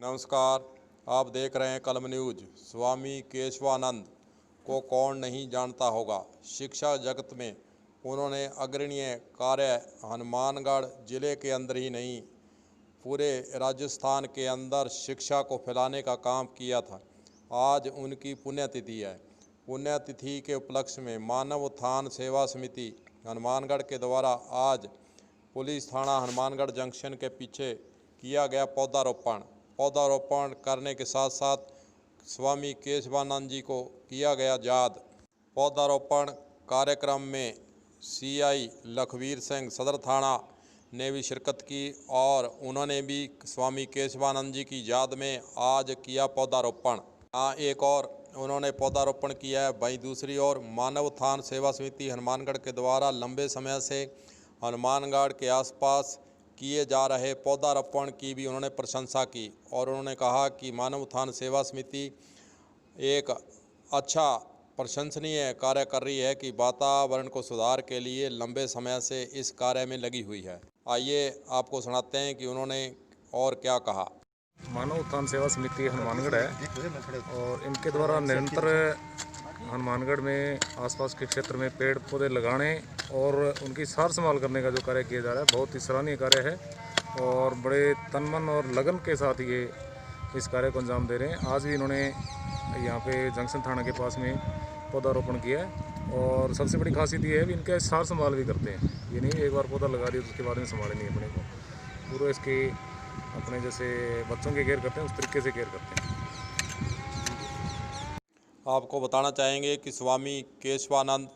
नमस्कार, आप देख रहे हैं कलम न्यूज। स्वामी केशवानंद को कौन नहीं जानता होगा। शिक्षा जगत में उन्होंने अग्रणीय कार्य हनुमानगढ़ जिले के अंदर ही नहीं, पूरे राजस्थान के अंदर शिक्षा को फैलाने का काम किया था। आज उनकी पुण्यतिथि है। पुण्यतिथि के उपलक्ष्य में मानव उत्थान सेवा समिति हनुमानगढ़ के द्वारा आज पुलिस थाना हनुमानगढ़ जंक्शन के पीछे किया गया पौधारोपण करने के साथ साथ स्वामी केशवानंद जी को किया गया याद। पौधारोपण कार्यक्रम में सीआई लखवीर सिंह सदर थाना ने भी शिरकत की और उन्होंने भी स्वामी केशवानंद जी की याद में आज किया पौधारोपण। एक और उन्होंने पौधारोपण किया है। वहीं दूसरी ओर मानव उत्थान सेवा समिति हनुमानगढ़ के द्वारा लंबे समय से हनुमानगढ़ के आसपास किए जा रहे पौधारोपण की भी उन्होंने प्रशंसा की और उन्होंने कहा कि मानव उत्थान सेवा समिति एक अच्छा प्रशंसनीय कार्य कर रही है कि वातावरण को सुधार के लिए लंबे समय से इस कार्य में लगी हुई है। आइए आपको सुनाते हैं कि उन्होंने और क्या कहा। मानव उत्थान सेवा समिति हनुमानगढ़ है और इनके द्वारा निरंतर हनुमानगढ़ में आसपास के क्षेत्र में पेड़ पौधे लगाने और उनकी सार संभाल करने का जो कार्य किया जा रहा है बहुत ही सराहनीय कार्य है और बड़े तन मन और लगन के साथ ये इस कार्य को अंजाम दे रहे हैं। आज भी इन्होंने यहाँ पे जंक्शन थाना के पास में पौधारोपण किया है और सबसे बड़ी खासियत ये है कि इनका सार संभाल भी करते हैं। ये नहीं एक बार पौधा लगा दिया तो उसके बाद में संभाले नहीं अपने को, पूरा इसके अपने जैसे बच्चों की केयर करते हैं उस तरीके से केयर करते हैं। आपको बताना चाहेंगे कि स्वामी केशवानंद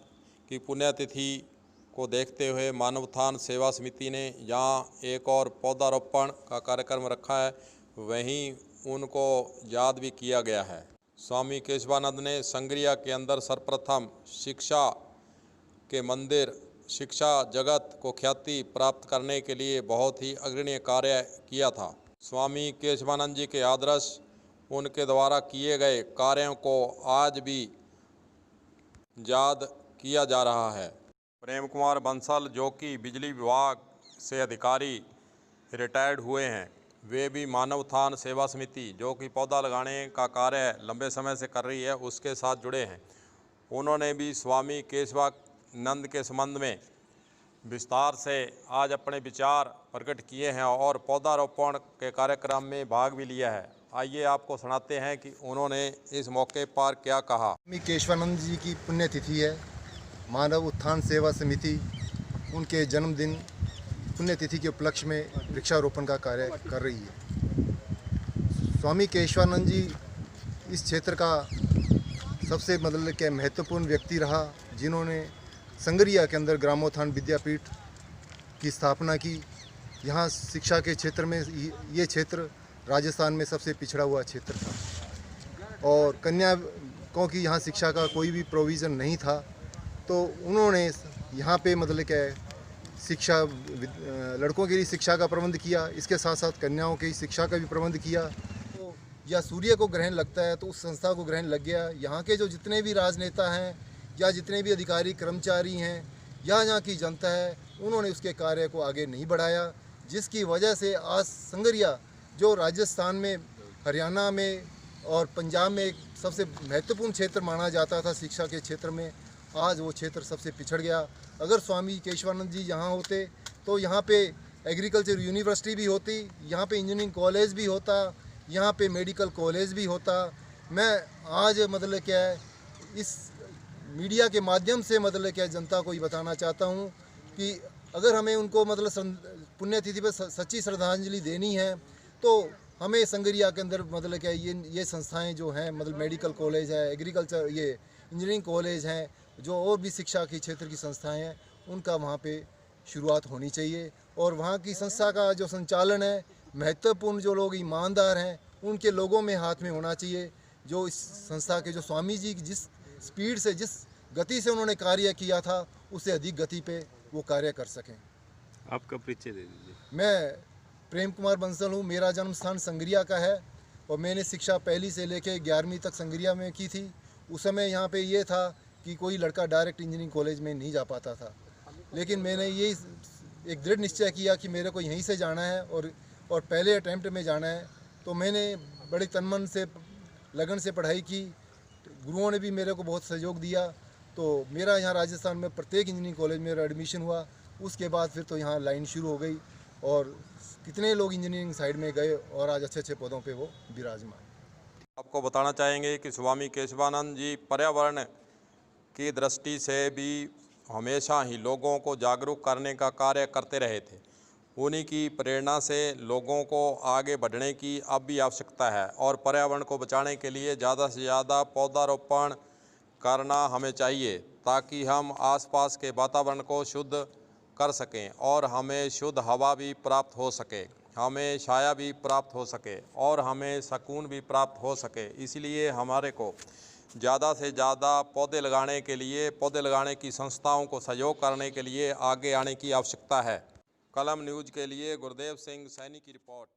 की पुण्यतिथि को देखते हुए मानव उत्थान सेवा समिति ने यहाँ एक और पौधारोपण का कार्यक्रम रखा है, वहीं उनको याद भी किया गया है। स्वामी केशवानंद ने संगरिया के अंदर सर्वप्रथम शिक्षा के मंदिर, शिक्षा जगत को ख्याति प्राप्त करने के लिए बहुत ही अग्रणीय कार्य किया था। स्वामी केशवानंद जी के आदर्श, उनके द्वारा किए गए कार्यों को आज भी याद किया जा रहा है। प्रेम कुमार बंसल जो कि बिजली विभाग से अधिकारी रिटायर्ड हुए हैं, वे भी मानव उत्थान सेवा समिति जो कि पौधा लगाने का कार्य लंबे समय से कर रही है उसके साथ जुड़े हैं। उन्होंने भी स्वामी केशवानंद के संबंध में विस्तार से आज अपने विचार प्रकट किए हैं और पौधारोपण के कार्यक्रम में भाग भी लिया है। आइए आपको सुनाते हैं कि उन्होंने इस मौके पर क्या कहा। स्वामी केशवानंद जी की पुण्यतिथि है। मानव उत्थान सेवा समिति उनके जन्मदिन पुण्यतिथि के उपलक्ष्य में वृक्षारोपण का कार्य कर रही है। स्वामी केशवानंद जी इस क्षेत्र का सबसे महत्वपूर्ण व्यक्ति रहा, जिन्होंने संगरिया के अंदर ग्रामोत्थान विद्यापीठ की स्थापना की। यहाँ शिक्षा के क्षेत्र में ये क्षेत्र राजस्थान में सबसे पिछड़ा हुआ क्षेत्र था और कन्याओं की यहाँ शिक्षा का कोई भी प्रोविज़न नहीं था, तो उन्होंने यहाँ पे शिक्षा लड़कों के लिए शिक्षा का प्रबंध किया, इसके साथ साथ कन्याओं की शिक्षा का भी प्रबंध किया। तो या सूर्य को ग्रहण लगता है तो उस संस्था को ग्रहण लग गया। यहाँ के जो जितने भी राजनेता हैं या जितने भी अधिकारी कर्मचारी हैं या यहाँ की जनता है, उन्होंने उसके कार्य को आगे नहीं बढ़ाया, जिसकी वजह से आज संगरिया जो राजस्थान में, हरियाणा में और पंजाब में एक सबसे महत्वपूर्ण क्षेत्र माना जाता था शिक्षा के क्षेत्र में, आज वो क्षेत्र सबसे पिछड़ गया। अगर स्वामी केशवानंद जी यहाँ होते तो यहाँ पे एग्रीकल्चर यूनिवर्सिटी भी होती, यहाँ पे इंजीनियरिंग कॉलेज भी होता, यहाँ पे मेडिकल कॉलेज भी होता। मैं आज इस मीडिया के माध्यम से जनता को ये बताना चाहता हूँ कि अगर हमें उनको पुण्यतिथि पर सच्ची श्रद्धांजलि देनी है तो हमें संगरिया के अंदर ये संस्थाएं जो हैं मेडिकल कॉलेज है, एग्रीकल्चर ये इंजीनियरिंग कॉलेज हैं, जो और भी शिक्षा के क्षेत्र की संस्थाएं हैं, उनका वहाँ पे शुरुआत होनी चाहिए और वहाँ की संस्था का जो संचालन है, महत्वपूर्ण जो लोग ईमानदार हैं उनके लोगों में हाथ में होना चाहिए, जो इस संस्था के जो स्वामी जी जिस स्पीड से, जिस गति से उन्होंने कार्य किया था, उससे अधिक गति पे वो कार्य कर सकें। आपका परिचय दे दीजिए। मैं प्रेम कुमार बंसल हूँ। मेरा जन्म स्थान संगरिया का है और मैंने शिक्षा पहली से लेकर 11वीं तक संगरिया में की थी। उस समय यहाँ पे ये था कि कोई लड़का डायरेक्ट इंजीनियरिंग कॉलेज में नहीं जा पाता था, लेकिन मैंने ये एक दृढ़ निश्चय किया कि मेरे को यहीं से जाना है और पहले अटैम्प्ट में जाना है तो मैंने बड़े तन मन से लगन से पढ़ाई की। गुरुओं ने भी मेरे को बहुत सहयोग दिया। तो मेरा यहाँ राजस्थान में प्रत्येक इंजीनियरिंग कॉलेज में मेरा एडमिशन हुआ। उसके बाद फिर तो यहाँ लाइन शुरू हो गई और कितने लोग इंजीनियरिंग साइड में गए और आज अच्छे अच्छे पदों पे वो विराजमान। आपको बताना चाहेंगे कि स्वामी केशवानंद जी पर्यावरण की दृष्टि से भी हमेशा ही लोगों को जागरूक करने का कार्य करते रहे थे। उन्हीं की प्रेरणा से लोगों को आगे बढ़ने की अब भी आवश्यकता है और पर्यावरण को बचाने के लिए ज़्यादा से ज़्यादा पौधारोपण करना हमें चाहिए ताकि हम आसपास के वातावरण को शुद्ध कर सकें और हमें शुद्ध हवा भी प्राप्त हो सके, हमें छाया भी प्राप्त हो सके और हमें सुकून भी प्राप्त हो सके। इसलिए हमारे को ज़्यादा से ज़्यादा पौधे लगाने के लिए, पौधे लगाने की संस्थाओं को सहयोग करने के लिए आगे आने की आवश्यकता है। कलम न्यूज़ के लिए गुरदेव सिंह सैनी की रिपोर्ट।